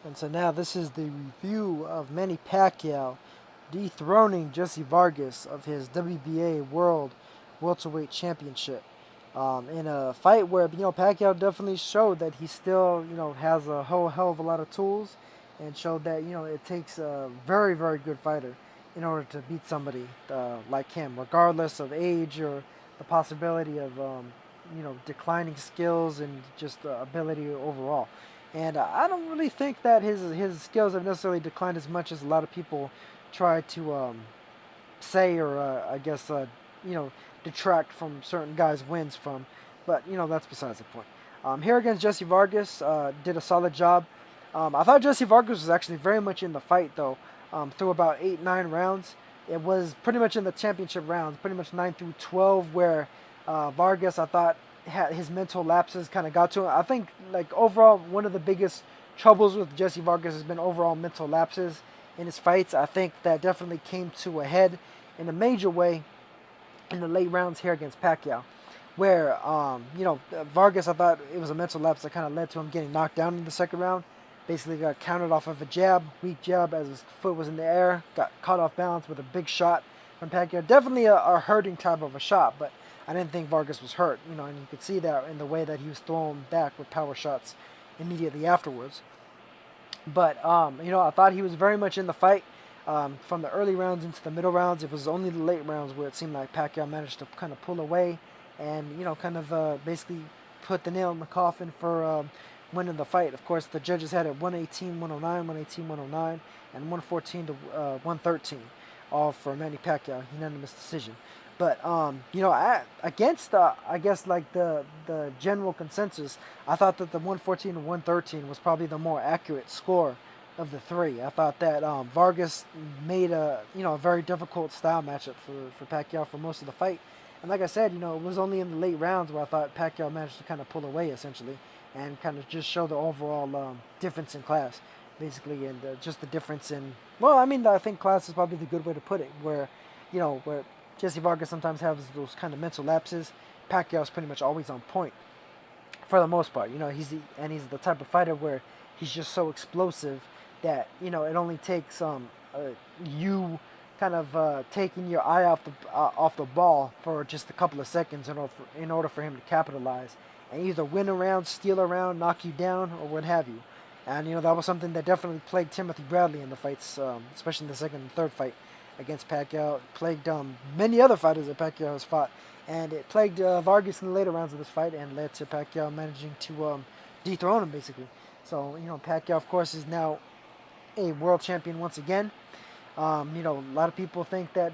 And so now this is the review of Manny Pacquiao dethroning Jessie Vargas of his WBA World Welterweight Championship. In a fight where Pacquiao definitely showed that he still has a whole hell of a lot of tools, and showed that it takes a very very good fighter in order to beat somebody like him, regardless of age or the possibility of declining skills and just ability overall. And I don't really think that his skills have necessarily declined as much as a lot of people try to say, or I guess you know detract from certain guys' wins from. But that's besides the point. Here against Jesse Vargas, did a solid job. I thought Jesse Vargas was actually very much in the fight though. Through about 8-9 rounds, it was pretty much in the championship rounds, pretty much 9 through 12, where Vargas, I thought, had his mental lapses kind of got to him. I think like overall one of the biggest troubles with Jesse Vargas has been overall mental lapses in his fights. I think that definitely came to a head in a major way in the late rounds here against Pacquiao, where Vargas, I thought it was a mental lapse that kind of led to him getting knocked down in the second round. Basically got countered off of a jab, weak jab, as his foot was in the air, got caught off balance with a big shot from Pacquiao. Definitely a hurting type of a shot, but I didn't think Vargas was hurt, and you could see that in the way that he was thrown back with power shots immediately afterwards. But I thought he was very much in the fight from the early rounds into the middle rounds. It was only the late rounds where it seemed like Pacquiao managed to kind of pull away and kind of basically put the nail in the coffin for winning the fight. Of course, the judges had it 118-109, 118-109, and 114 to 113, all for Manny Pacquiao, unanimous decision. But against I guess like the general consensus, I thought that the 114 to 113 was probably the more accurate score of the three. I thought that Vargas made a very difficult style matchup for Pacquiao for most of the fight. And like I said, it was only in the late rounds where I thought Pacquiao managed to kind of pull away essentially, and kind of just show the overall difference in class, basically, and just the difference in. Well, I mean, I think class is probably the good way to put it. Where Jesse Vargas sometimes has those kind of mental lapses. Pacquiao's pretty much always on point for the most part. He's the type of fighter where he's just so explosive that it only takes you kind of taking your eye off the ball for just a couple of seconds in order for him to capitalize and either win a round, steal a round, knock you down, or what have you. And that was something that definitely plagued Timothy Bradley in the fights, especially in the second and third fight against Pacquiao. It plagued many other fighters that Pacquiao has fought, and it plagued Vargas in the later rounds of this fight, and led to Pacquiao managing to dethrone him basically. So Pacquiao, of course, is now a world champion once again. A lot of people think that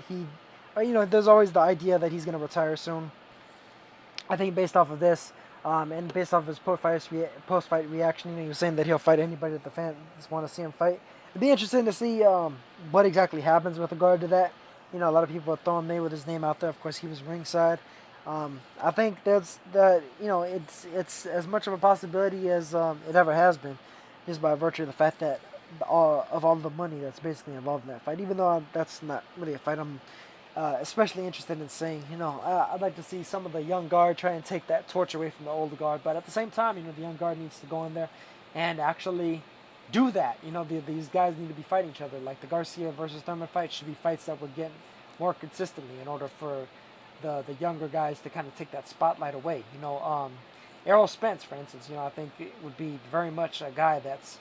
there's always the idea that he's going to retire soon. I think based off of this, and based off of his post-fight reaction, he was saying that he'll fight anybody that the fans want to see him fight. It'd be interesting to see what exactly happens with regard to that. A lot of people are throwing Mayweather's name out there. Of course, he was ringside. I think it's as much of a possibility as it ever has been, just by virtue of the fact that all the money that's basically involved in that fight. Even though that's not really a fight I'm especially interested in seeing. I'd like to see some of the young guard try and take that torch away from the older guard. But at the same time, the young guard needs to go in there and actually do that. These guys need to be fighting each other. Like the Garcia versus Thurman fight should be fights that would get more consistently in order for the younger guys to kind of take that spotlight away. Errol Spence, for instance, I think it would be very much a guy that's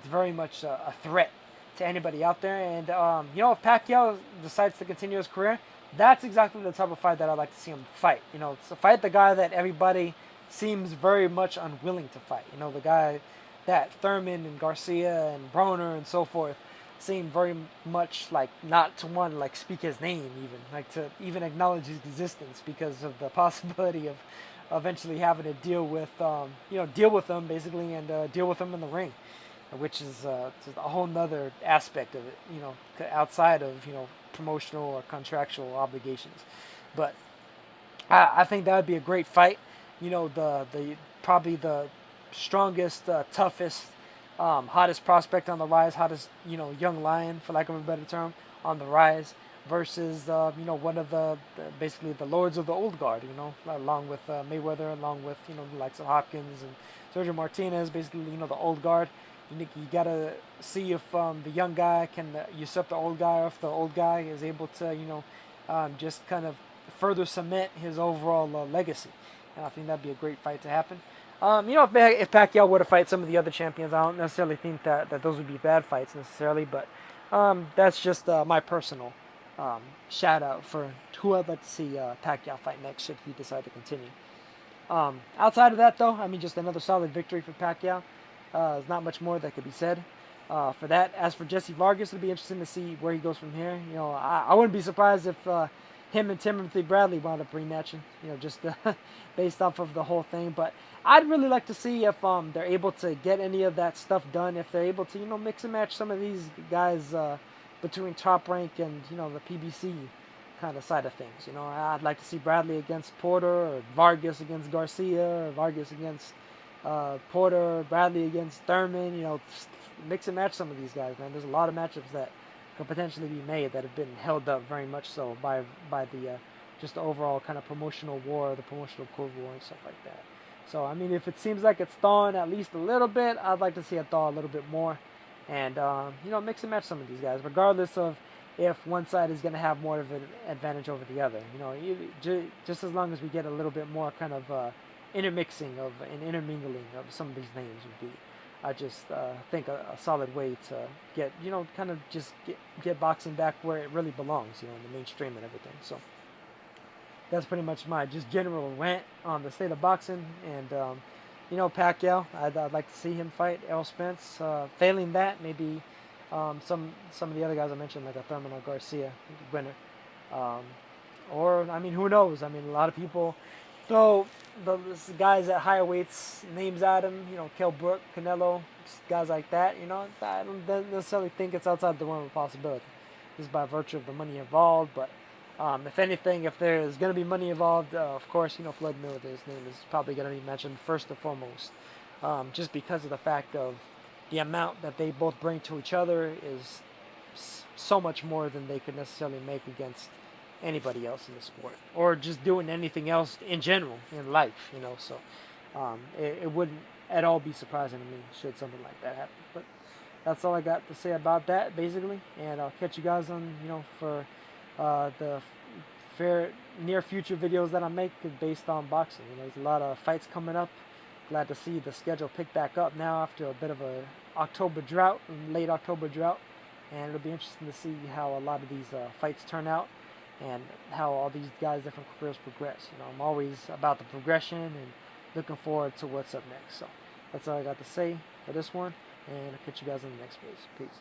very much a threat to anybody out there. And if Pacquiao decides to continue his career, that's exactly the type of fight that I'd like to see him fight. To fight the guy that everybody seems very much unwilling to fight. The guy that Thurman and Garcia and Broner and so forth seem very much like not to want to like speak his name, even like to even acknowledge his existence because of the possibility of eventually having to deal with them basically, and deal with them in the ring, which is just a whole nother aspect of it, outside of promotional or contractual obligations. But I think that would be a great fight. The probably the strongest, toughest, hottest prospect on the rise, hottest young lion, for lack of a better term, on the rise, versus one of basically the lords of the old guard, along with Mayweather, along with the likes of Hopkins and Sergio Martinez, basically the old guard. You gotta see if the young guy can usurp the old guy, or if the old guy is able to, just kind of further cement his overall legacy. And I think that'd be a great fight to happen. If Pacquiao were to fight some of the other champions, I don't necessarily think that those would be bad fights necessarily, but that's just my personal shout out for who I'd like to see Pacquiao fight next should he decide to continue. Outside of that, though, I mean, just another solid victory for Pacquiao. There's not much more that could be said for that. As for Jessie Vargas, it'll be interesting to see where he goes from here. I wouldn't be surprised if him and Timothy Bradley wound up rematching, just based off of the whole thing. But I'd really like to see if they're able to get any of that stuff done, if they're able to, mix and match some of these guys between Top Rank and, the PBC kind of side of things. I'd like to see Bradley against Porter, or Vargas against Garcia, or Vargas against Porter, Bradley against Thurman. Mix and match some of these guys, man. There's a lot of matchups that could potentially be made that have been held up very much so by the just the overall kind of promotional war, the promotional Cold War and stuff like that. So I mean, if it seems like it's thawing at least a little bit, I'd like to see it thaw a little bit more, and mix and match some of these guys, regardless of if one side is going to have more of an advantage over the other. Just as long as we get a little bit more kind of intermixing of and intermingling of some of these names would be, I just think a solid way to get, kind of just get boxing back where it really belongs, in the mainstream and everything. So that's pretty much my just general rant on the state of boxing. And, Pacquiao, I'd like to see him fight Errol Spence. Failing that, maybe some of the other guys I mentioned, like a Thurman or Garcia, winner. Or, I mean, who knows? I mean, a lot of people throw the guys at higher weights names at him, Kell Brook, Canelo, guys like that. I don't necessarily think it's outside the realm of possibility, just by virtue of the money involved. But if anything, if there's going to be money involved, of course, Floyd Mayweather's name is probably going to be mentioned first and foremost, just because of the fact of the amount that they both bring to each other is so much more than they could necessarily make against anybody else in the sport, or just doing anything else in general in life, so it wouldn't at all be surprising to me should something like that happen. But that's all I got to say about that, basically, and I'll catch you guys on, for the near future videos that I make based on boxing. There's a lot of fights coming up. Glad to see the schedule pick back up now after a bit of a late October drought, and it'll be interesting to see how a lot of these fights turn out, and how all these guys' different careers progress. I'm always about the progression and looking forward to what's up next. So that's all I got to say for this one, and I'll catch you guys in the next place. Peace.